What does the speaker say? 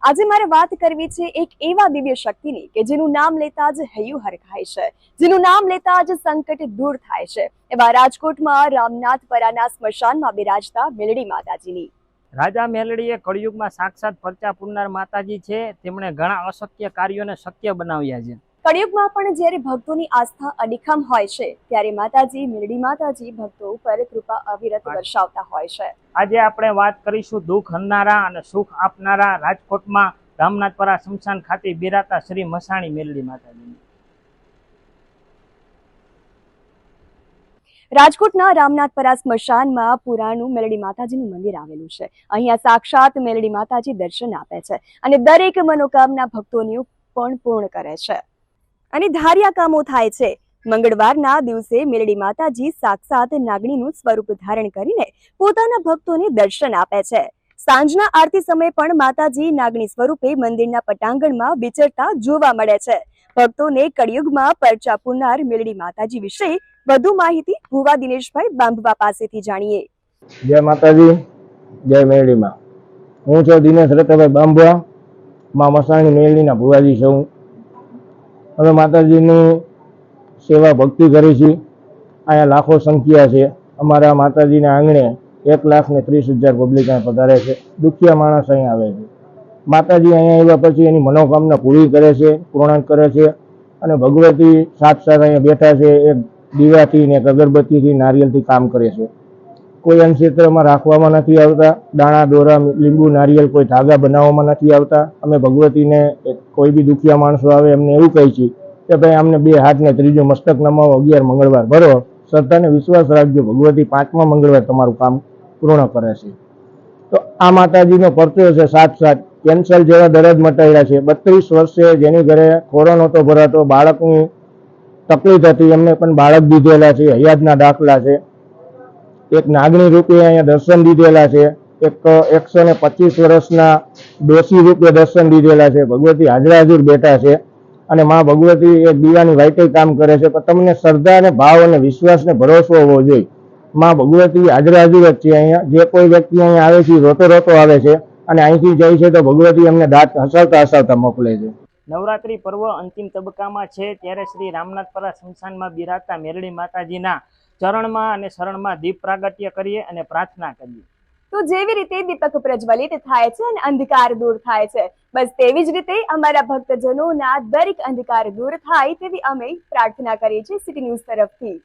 આજે મારે વાત કરવી છે એક એવા દિવ્ય શક્તિની કે જેનું નામ લેતા જ હૈયું હરખાય છે, જેનું નામ લેતા જ સંકટ દૂર થાય છે. એવા રાજકોટમાં રામનાથપરાના સ્મશાનમાં બિરાજતા મેલડી માતાજીની. રાજા મેલડીએ કળિયુગમાં સાક્ષાત પરચા પૂરનાર માતાજી છે. તેમણે ઘણા અશક્ય કાર્યોને શક્ય બનાવ્યા છે. કળિયુગમાં પણ જ્યારે ભક્તોની આસ્થા અડીખમ હોય છે ત્યારે માતાજી મેલડી માતાજી ભક્તો ઉપર કૃપા અવિરત વર્ષાવતા હોય છે. આજે આપણે વાત કરીશું દુઃખ હરનારા અને સુખ આપનારા રાજકોટમાં રામનાથપરા સ્મશાન ખાતે બિરાજતા શ્રી મસાણી મેલડી માતાજીની. રાજકોટના રામનાથપરા સ્મશાનમાં પુરાણું મેલડી માતાજીનું મંદિર આવેલું છે. અહીંયા સાક્ષાત મેલડી માતાજી દર્શન આપે છે અને દરેક મનોકામના ભક્તોની પણ પૂર્ણ કરે છે અને ધાર્યા કામો થાય છે. મંગળવારના દિવસે મેલડી માતાજી સાક્ષાત નાગણીનું સ્વરૂપ ધારણ કરીને પોતાના ભક્તોને દર્શન આપે છે. સાંજના આરતી સમયે પણ માતાજી નાગણી સ્વરૂપે મંદિરના પટાંગણમાં વિચરતા જોવા મળે છે. ભક્તોને કળિયુગમાં પરચા પૂરનાર મેલડી માતાજી વિશે વધુ માહિતી ભુવા દિનેશભાઈ બાંભવા પાસેથી જાણીએ. જય માતાજી, જય મેલડીમાં. હું છું દિનેશ રતાભાઈ બાંભવા, માં મસાણી મેલડીના ભુવાજી છું. અમે માતાજીની સેવા ભક્તિ કરી છે. અહીંયા લાખો સંખ્યા છે. અમારા માતાજીના આંગણે 1,30,000 પબ્લિક અહીંયા પધારે છે. દુખિયા માણસ અહીંયા આવે છે. માતાજી અહીંયા આવ્યા પછી એની મનોકામના પૂરી કરે છે, પૂર્ણ કરે છે. અને ભગવતી સાક્ષાત અહીંયા બેઠા છે. એક દીવાથી ને એક અગરબત્તીથી નારિયેલથી કામ કરે છે. કોઈ અન્નક્ષેત્રમાં રાખવામાં નથી આવતા. દાણા દોરા લીંબુ નારિયેલ કોઈ ધાગા બનાવવામાં નથી આવતા. અમે ભગવતીને કોઈ બી દુખિયા માણસો આવે એમને એવું કહી છીએ કે ભાઈ અમને 2 હાથ ને ત્રીજું મસ્તક નમાવો, 11 મંગળવાર ભરો, શ્રદ્ધાને વિશ્વાસ રાખજો, ભગવતી 5મા મંગળવાર તમારું કામ પૂર્ણ કરે છે. તો આ માતાજીનો પરચો છે સાક્ષાત. કેન્સર જેવા દર્દ મટાડ્યા છે. 32 વર્ષે જેની ઘરે ખોરો નહોતો ભરાતો, બાળકની તકલીફ હતી, એમને પણ બાળક દીધેલા છે. હયાતના દાખલા છે. એક નાગણી રૂપે અહીંયા દર્શન દીધેલા છે. એક 125 વર્ષના ડોશી રૂપે દર્શન દીધેલા છે. ભગવતી હાજરા હાજર બેઠા છે અને માં ભગવતી એક દીવાની વાઈટે કામ કરે છે. પણ તમને શ્રદ્ધા અને ભાવ અને વિશ્વાસ ને ભરોસો હોવો જોઈએ. માં ભગવતી હાજરા હાજર જ છે. અહીંયા જે કોઈ વ્યક્તિ અહીંયા આવે છે રોતો રોતો આવે છે અને અહીંથી જાય છે તો ભગવતી એમને દાંત હસાવતા હસાવતા મોકલે છે. નવરાત્રી પર્વ અંતિમ તબક્કામાં છે ત્યારે શ્રી રામનાથપરા સ્મશાનમાં બિરાજતા મેલડી માતાજીના ચરણમાં અને શરણમાં દીપ પ્રાગટ્ય કરીએ અને પ્રાર્થના કરીએ. તો જેવી રીતે દીપક પ્રજ્વલિત થાય છે અને અંધકાર દૂર થાય છે, બસ તેવી જ રીતે અમારા ભક્તજનોના દરેક અંધકાર દૂર થાય તેવી અમે પ્રાર્થના કરીએ છીએ સિટી ન્યૂઝ તરફથી.